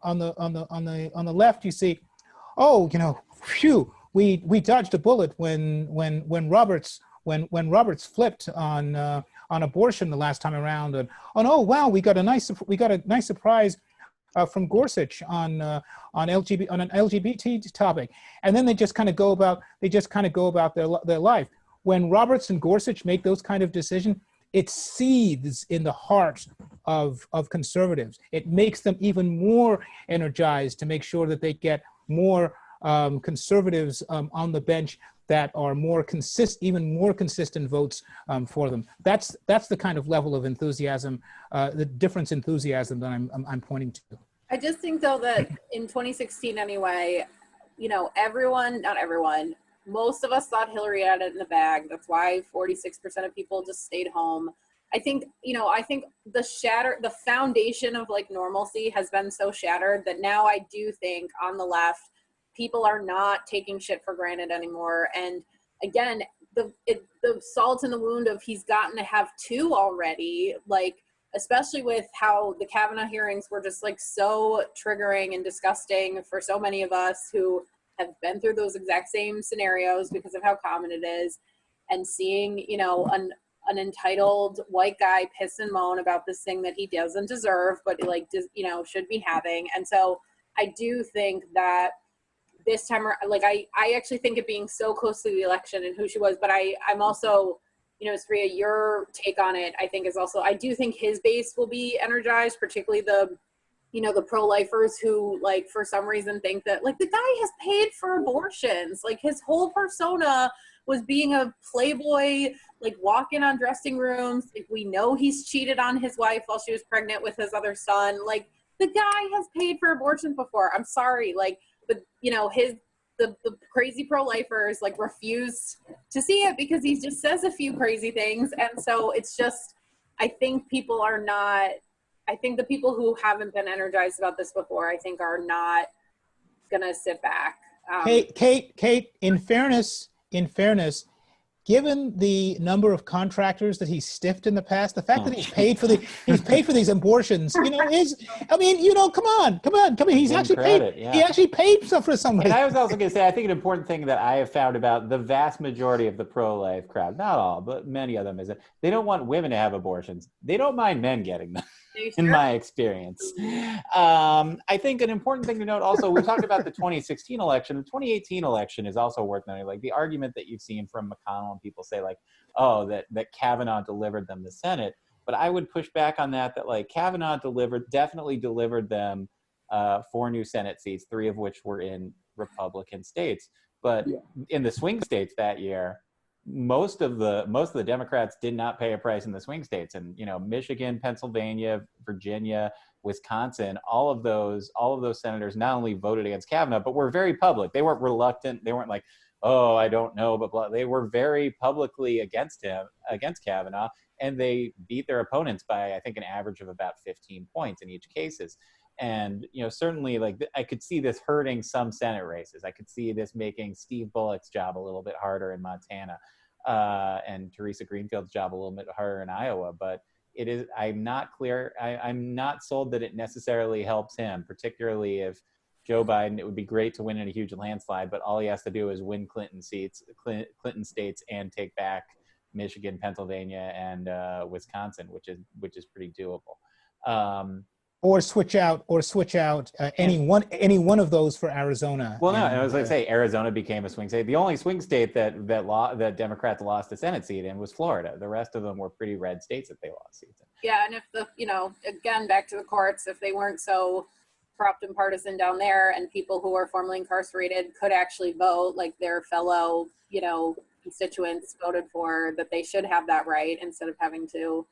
on the left, you see, we dodged a bullet when Roberts flipped on abortion the last time around, and oh wow, we got a nice surprise from Gorsuch on an LGBT topic, and then they just kind of go about their life. When Roberts and Gorsuch make those kind of decisions, it seethes in the heart of conservatives. It makes them even more energized to make sure that they get more conservatives on the bench that are even more consistent votes for them. That's the kind of level of enthusiasm, the difference enthusiasm that I'm pointing to. I just think, though, that in 2016 anyway, not everyone, most of us thought Hillary had it in the bag. That's why 46% of people just stayed home. I think the foundation of like normalcy has been so shattered that now I do think on the left, people are not taking shit for granted anymore. And again, the salt in the wound of he's gotten to have two already, like, especially with how the Kavanaugh hearings were just like so triggering and disgusting for so many of us who have been through those exact same scenarios because of how common it is, and seeing, an entitled white guy piss and moan about this thing that he doesn't deserve, but should be having. And so I do think that this time, like I actually think it being so close to the election and who she was, but I'm also, you know, Sria, your take on it, I think is also, I do think his base will be energized, particularly the, you know, the pro-lifers who, like, for some reason think that, like, the guy has paid for abortions. Like, his whole persona was being a playboy, like, walking on dressing rooms. Like, we know he's cheated on his wife while she was pregnant with his other son. Like, the guy has paid for abortions before. I'm sorry. Like, but, you know, the crazy pro-lifers, like, refuse to see it because he just says a few crazy things. And so it's just, I think people are not, I think the people who haven't been energized about this before, I think, are not gonna sit back. Kate, in fairness, given the number of contractors that he's stiffed in the past, the fact that he's paid for these abortions, you know, come on. He's actually credit, paid. yeah. He actually paid for somebody. And I was also going to say, I think an important thing that I have found about the vast majority of the pro-life crowd, not all, but many of them, is that they don't want women to have abortions. They don't mind men getting them. In my experience. I think an important thing to note also, we talked about the 2016 election. The 2018 election is also worth noting. Like, the argument that you've seen from McConnell and people say, like, oh, that Kavanaugh delivered them the Senate. But I would push back on that like, Kavanaugh definitely delivered them 4 new Senate seats, 3 of which were in Republican states. But in the swing states that year, most of the Democrats did not pay a price in the swing states, and, you know, Michigan, Pennsylvania, Virginia, Wisconsin, all of those senators not only voted against Kavanaugh, but were very public. They weren't reluctant. They weren't like, oh, I don't know, but blah. They were very publicly against Kavanaugh, and they beat their opponents by, I think, an average of about 15 points in each cases. And, you know, certainly, like, I could see this hurting some Senate races. I could see this making Steve Bullock's job a little bit harder in Montana, and Teresa Greenfield's job a little bit harder in Iowa. But I'm not sold that it necessarily helps him, particularly if Joe Biden, it would be great to win in a huge landslide, but all he has to do is win Clinton states and take back Michigan, Pennsylvania, and Wisconsin, which is pretty doable. Or switch out any one of those for Arizona. Well, no, I was going to say Arizona became a swing state. The only swing state that Democrats lost a Senate seat in was Florida. The rest of them were pretty red states that they lost seats in. Yeah, and if again, back to the courts, if they weren't so corrupt and partisan down there, and people who are formerly incarcerated could actually vote, like their fellow, constituents voted for, that they should have that right instead of having to,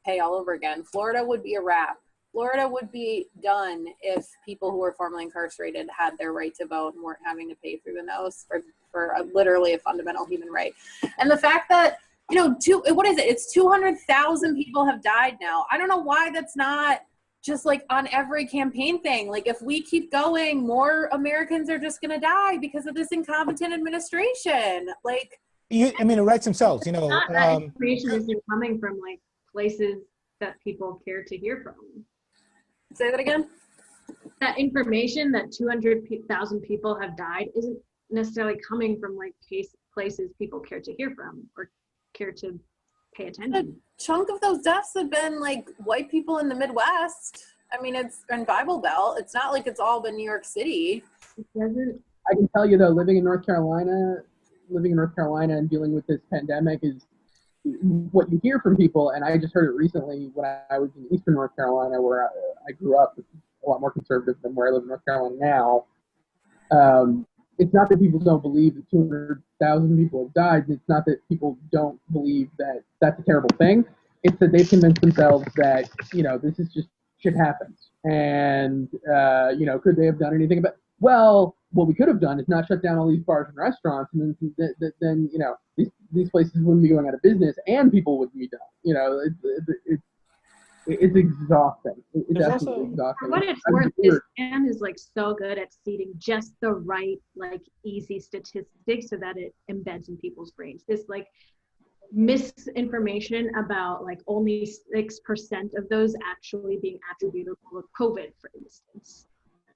pay all over again. Florida would be a wrap. Florida would be done if people who were formerly incarcerated had their right to vote and weren't having to pay through the nose for literally a fundamental human right. And the fact that, it's 200,000 people have died now. I don't know why that's not just like on every campaign thing. Like, if we keep going, more Americans are just going to die because of this incompetent administration. Like, it writes themselves, Not that information isn't coming from like places that people care to hear from. Say that again? That information that 200,000 people have died isn't necessarily coming from like places people care to hear from or care to pay attention. A chunk of those deaths have been like white people in the Midwest. I mean, it's in Bible Belt. It's not like it's all been New York City. It doesn't. I can tell you though, living in North Carolina and dealing with this pandemic is what you hear from people. And I just heard it recently when I was in Eastern North Carolina, where I grew up. It's a lot more conservative than where I live in North Carolina now. It's not that people don't believe that 200,000 people have died. It's not that people don't believe that that's a terrible thing. It's that they've convinced themselves that, this is just shit happens. And, could they have done anything about it? Well, what we could have done is not shut down all these bars and restaurants, and then these places wouldn't be going out of business, and people wouldn't be done. It's exhausting. It's absolutely exhausting. For what it's worth, this man is like so good at seeding just the right, like, easy statistics so that it embeds in people's brains. This like misinformation about like only 6% of those actually being attributable to COVID, for instance,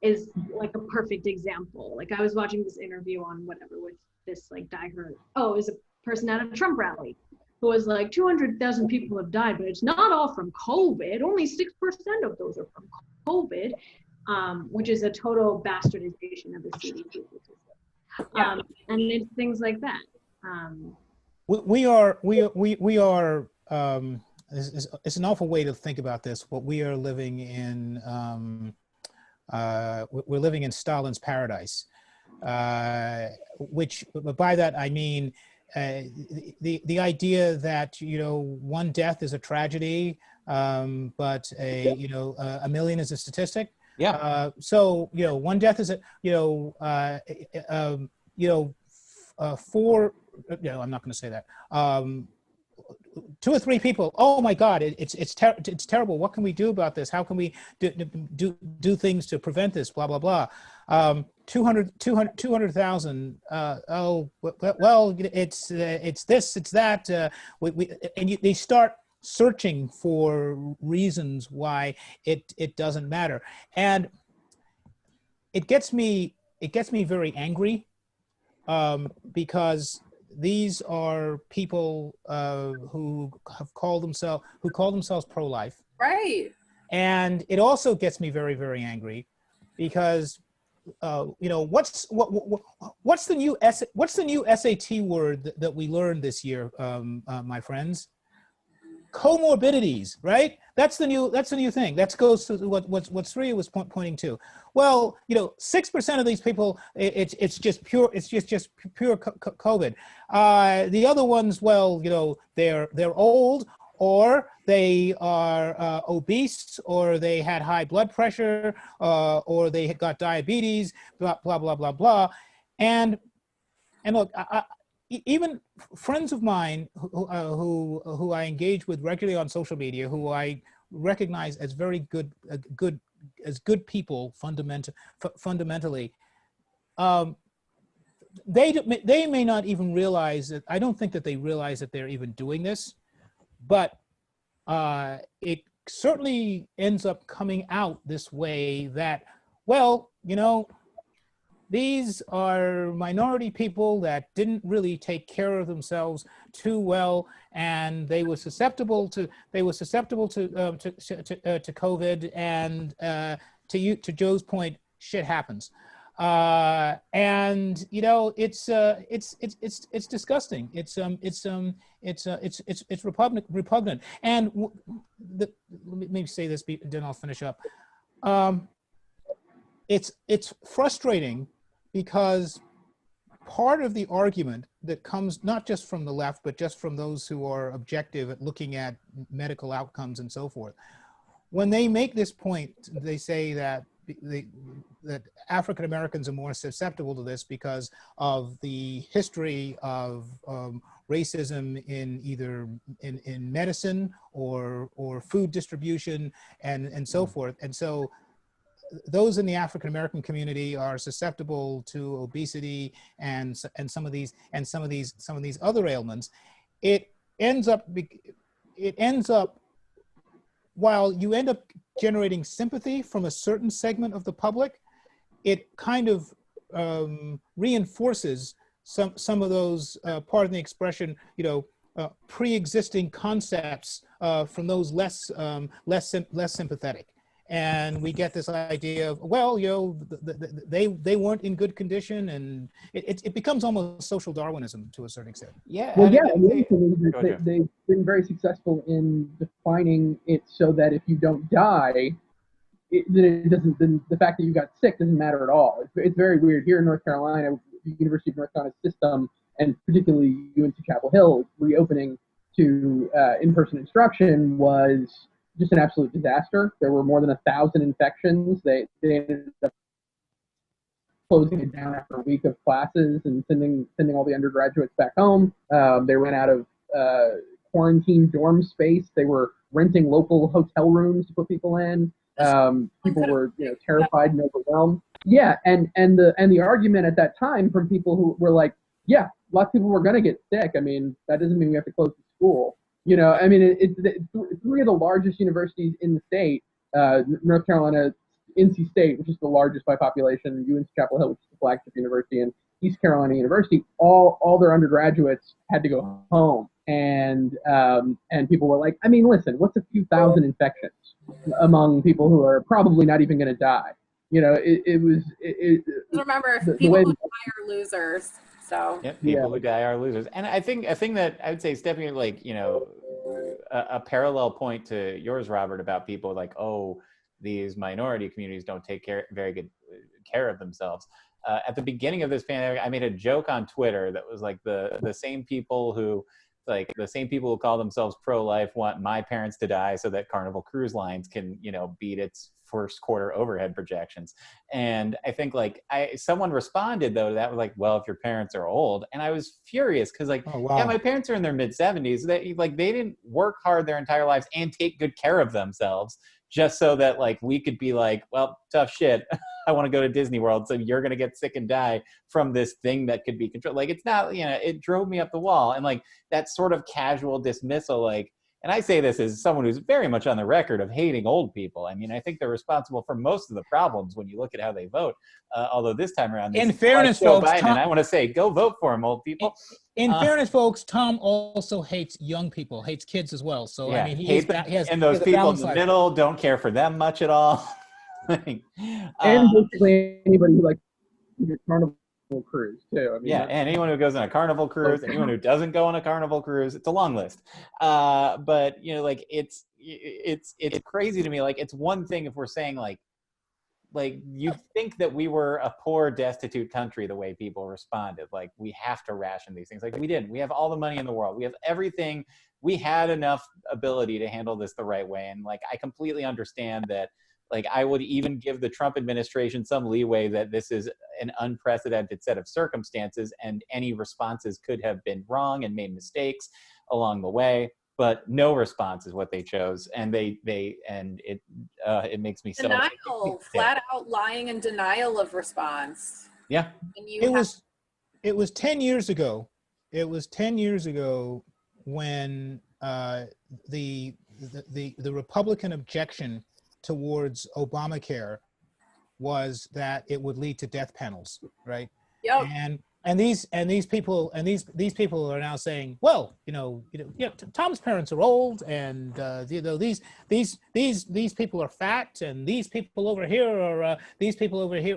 is like a perfect example. Like, I was watching this interview on whatever with this like diehard, it was a person at a Trump rally who was like, 200,000 people have died, but it's not all from COVID. Only 6% of those are from COVID. which is a total bastardization of the CDC system. And it's things like that. We are it's an awful way to think about this, but we are living in we're living in Stalin's paradise, which by that I mean the idea that, you know, one death is a tragedy, but a million is a statistic. Yeah. So, you know, one death is a, four, no, I'm not going to say that. 2 or 3 people, oh my God, it's terrible. What can we do about this? How can we do things to prevent this? Blah, blah, blah. 200,000. Oh, well, it's this, it's that. They start searching for reasons why it doesn't matter. And it gets me very angry, because these are people who call themselves pro-life. Right. And it also gets me very, very angry because what's the new SAT word that we learned this year, my friends? Comorbidities, right? That's the new thing. That goes to what Sriya was pointing to. Well, 6% of these people, it's just pure COVID. The other ones, well, they're old, or they are obese, or they had high blood pressure, or they had got diabetes, blah blah blah blah blah. And look, even friends of mine who I engage with regularly on social media, who I recognize as very good people fundamentally, they may not even realize that. I don't think that they realize that they're even doing this, but it certainly ends up coming out this way that, well, these are minority people that didn't really take care of themselves too well, and they were susceptible to COVID. And to Joe's point, shit happens, and it's disgusting. It's repugnant. And let me say this, then I'll finish up. It's frustrating, because part of the argument that comes not just from the left, but just from those who are objective at looking at medical outcomes and so forth, when they make this point, they say that that African Americans are more susceptible to this because of the history of racism in either in medicine or food distribution and so forth. And so those in the African American community are susceptible to obesity and some of these other ailments. It ends up while you end up generating sympathy from a certain segment of the public, it kind of reinforces some of those, pardon the expression, pre-existing concepts from those less sympathetic. And we get this idea of, well, they weren't in good condition, and it becomes almost social Darwinism to a certain extent. Yeah. Well, yeah, they've been very successful in defining it so that if you don't die, then the fact that you got sick doesn't matter at all. It's very weird. Here in North Carolina, the University of North Carolina system, and particularly UNC Chapel Hill, reopening to in-person instruction was just an absolute disaster. There were more than 1,000 infections. They ended up closing it down after a week of classes and sending all the undergraduates back home. They ran out of quarantine dorm space. They were renting local hotel rooms to put people in. People were terrified and overwhelmed. Yeah, and the argument at that time from people who were like, yeah, lots of people were going to get sick. I mean, that doesn't mean we have to close the school. I mean, it's 3 of the largest universities in the state, North Carolina, NC State, which is the largest by population, UNC Chapel Hill, which is the flagship university, and East Carolina University, all their undergraduates had to go home. And people were like, I mean, listen, what's a few thousand infections among people who are probably not even going to die? Remember, the people way. who die are losers. So Yep, Yeah. people who die are losers. And I think a thing that I would say, stepping like, a parallel point to yours, Robert, about people like, oh, these minority communities don't take very good care of themselves. At the beginning of this pandemic, I made a joke on Twitter that was like the same people who call themselves pro-life want my parents to die so that Carnival Cruise Lines can, beat its first quarter overhead projections. And I think someone responded though to that was like, well, if your parents are old. And I was furious because Oh yeah, wow. my parents are in their mid-70s. They didn't work hard their entire lives and take good care of themselves just so that we could be like, well, tough shit. I want to go to Disney World, so you're going to get sick and die from this thing that could be controlled. It's not, it drove me up the wall. And that sort of casual dismissal, and I say this as someone who's very much on the record of hating old people. I mean, I think they're responsible for most of the problems when you look at how they vote. Although this time around, In fairness, Joe folks, Biden, and I want to say, go vote for him, old people. In fairness, folks, Tom also hates young people, hates kids as well. So Yeah, I mean, he and those has a people in balanced the life. middle don't care for them much at all. And basically anybody who likes the Carnival Cruise too. I mean, yeah, and anyone who goes on a Carnival cruise, anyone who doesn't go on a Carnival cruise, it's a long list. But it's crazy to me. It's one thing if we're saying you'd think that we were a poor, destitute country the way people responded. We have to ration these things. We didn't. We have all the money in the world. We have everything. We had enough ability to handle this the right way. And I completely understand that. I would even give the Trump administration some leeway that this is an unprecedented set of circumstances and any responses could have been wrong and made mistakes along the way. But no response is what they chose, and it makes me so denial, flat out lying and denial of response. Yeah, it was 10 years ago. It was 10 years ago when the Republican objection towards Obamacare was that it would lead to death panels, right? Yep. And these people are now saying, well, Tom's parents are old, and these people are fat, and these people over here are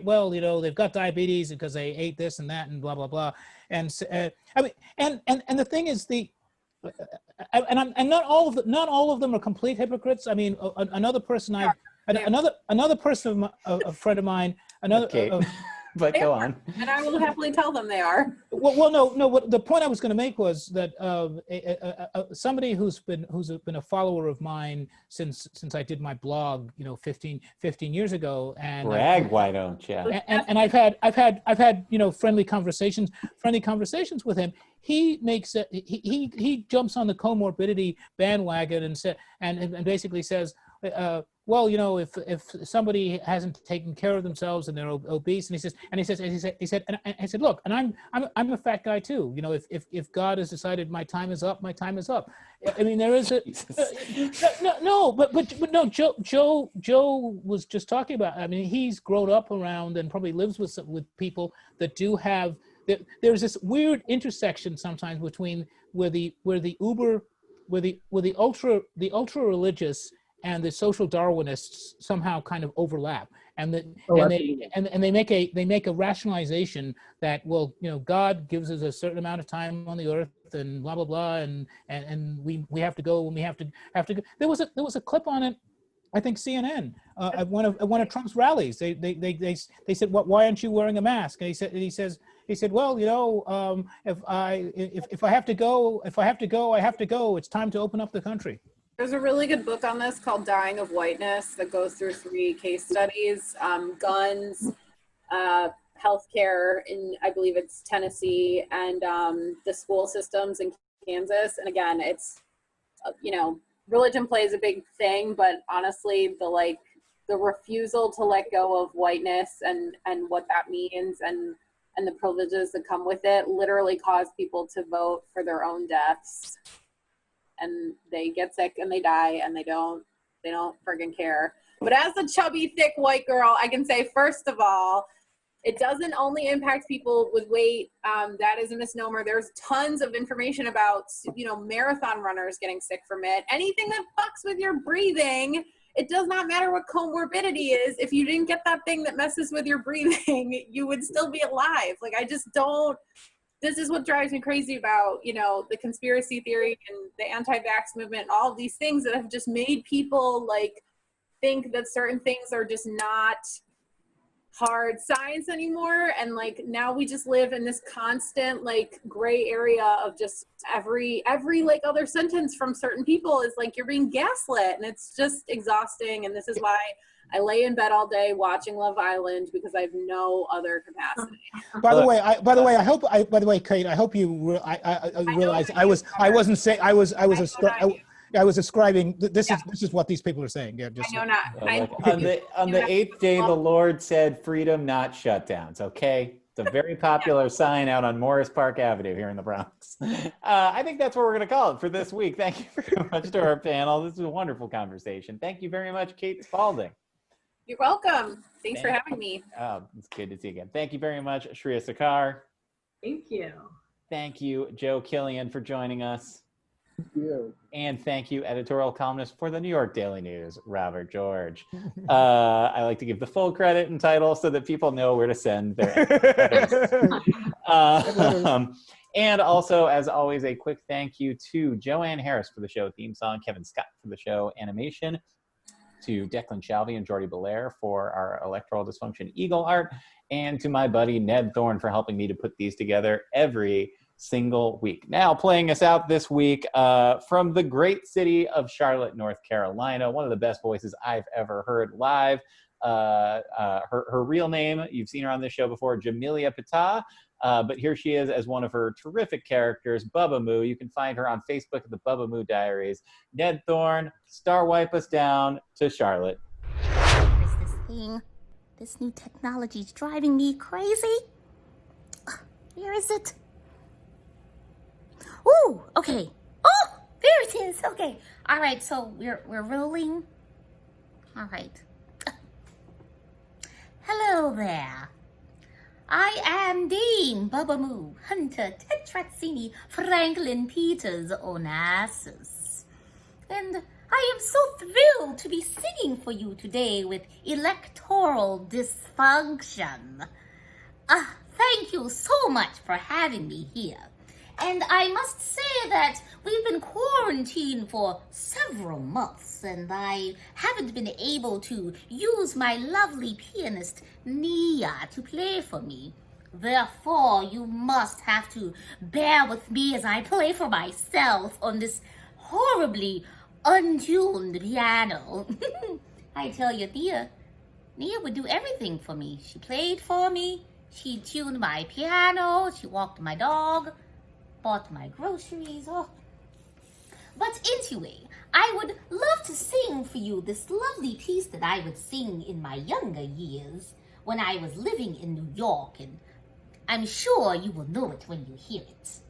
well, they've got diabetes because they ate this and that and blah blah blah. And I mean, and the thing is and not all of them are complete hypocrites. I mean, another person a friend of mine, but go on. And I will happily tell them they are. Well, no. What the point I was going to make was that somebody who's been a follower of mine since I did my blog, 15 years ago, and brag, why don't you? And I've had friendly conversations with him. He makes he jumps on the comorbidity bandwagon and basically says, well, if somebody hasn't taken care of themselves and they're obese, and he said, look, and I'm a fat guy too. If God has decided my time is up, my time is up. I mean, there is a no. Joe was just talking about. I mean, he's grown up around and probably lives with people that do have. There's this weird intersection sometimes between where the ultra religious and the social Darwinists somehow kind of overlap, and they make a rationalization that, well, God gives us a certain amount of time on the earth and blah blah blah, and we have to go when we have to go. There was a clip on it, I think CNN at one of Trump's rallies. They said, why aren't you wearing a mask? And he said, well, if I have to go, I have to go. It's time to open up the country. There's a really good book on this called Dying of Whiteness that goes through 3 case studies, guns, healthcare in, I believe it's Tennessee, and the school systems in Kansas. And again, it's, religion plays a big thing, but honestly, the refusal to let go of whiteness and what that means and the privileges that come with it literally cause people to vote for their own deaths. And they get sick and they die and they don't friggin' care. But as a chubby, thick white girl, I can say, first of all, it doesn't only impact people with weight. That is a misnomer. There's tons of information about, marathon runners getting sick from it. Anything that fucks with your breathing it does not matter what comorbidity is. If you didn't get that thing that messes with your breathing, you would still be alive. Like, I just don't, this is what drives me crazy about, you know, the conspiracy theory and the anti-vax movement and all of these things that have just made people like think that certain things are just not hard science anymore. And like now we just live in this constant like gray area of just every like other sentence from certain people is like you're being gaslit, and it's just exhausting. And this is why I lay in bed all day watching Love Island, because I have no other capacity. By the way, Kate, I hope you realize I wasn't saying I was ascribing. This is what these people are saying. Yeah, just I know not. On the eighth day, the Lord said, "Freedom, not shutdowns." Okay, it's a very popular sign out on Morris Park Avenue here in the Bronx. I think that's what we're going to call it for this week. Thank you very much to our panel. This is a wonderful conversation. Thank you very much, Kate Spalding. You're welcome. Thanks for having me. Oh, it's good to see you again. Thank you very much, Shreya Sakar. Thank you. Thank you, Joe Killian, for joining us. Thank you. And thank you, editorial columnist for the New York Daily News, Robert George. I like to give the full credit and title so that people know where to send their and also, as always, a quick thank you to Joanne Harris for the show theme song, Kevin Scott for the show animation, to Declan Shalvey and Jordy Belair for our electoral dysfunction eagle art, and to my buddy Ned Thorne for helping me to put these together every single week. Now, playing us out this week from the great city of Charlotte, North Carolina, one of the best voices I've ever heard live. Her real name, you've seen her on this show before, Jamelia Patah, but here she is as one of her terrific characters, Bubba Moo. You can find her on Facebook at the Bubba Moo Diaries. Ned Thorne, star wipe us down to Charlotte. What is this thing? This new technology's driving me crazy. Where is it? Ooh, okay. Oh, there it is. Okay. All right, so we're rolling. All right. Hello there. I am Dame Bubba Moo, Hunter Tetrazzini Franklin Peters Onassis. And I am so thrilled to be singing for you today with electoral dysfunction. Thank you so much for having me here. And I must say that we've been quarantined for several months, and I haven't been able to use my lovely pianist, Nia, to play for me. Therefore, you must have to bear with me as I play for myself on this horribly untuned piano. I tell you, Nia would do everything for me. She played for me, she tuned my piano, she walked my dog, bought my groceries. Oh. But anyway, I would love to sing for you this lovely piece that I would sing in my younger years when I was living in New York, and I'm sure you will know it when you hear it.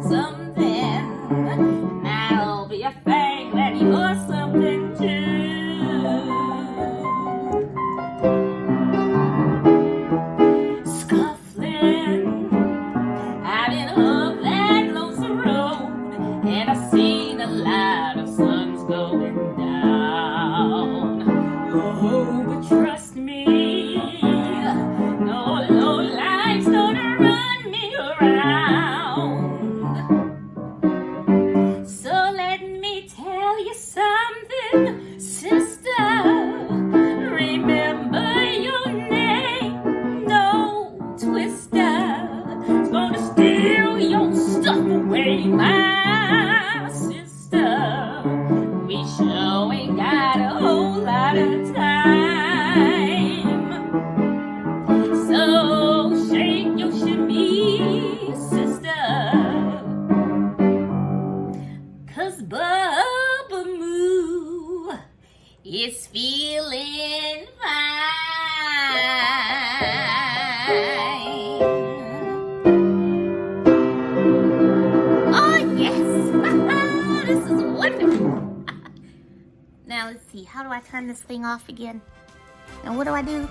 Something, and I'll be a thing that you're something. something, sister. Remember your name, no twister. It's gonna steal your stuff away, my sister. We sure ain't got a whole lot of time. So shake your shimmy, sister. 'Cause Bubba Moo is feeling fine. Oh, yes. This is wonderful. Now, let's see. How do I turn this thing off again? Now, what do I do?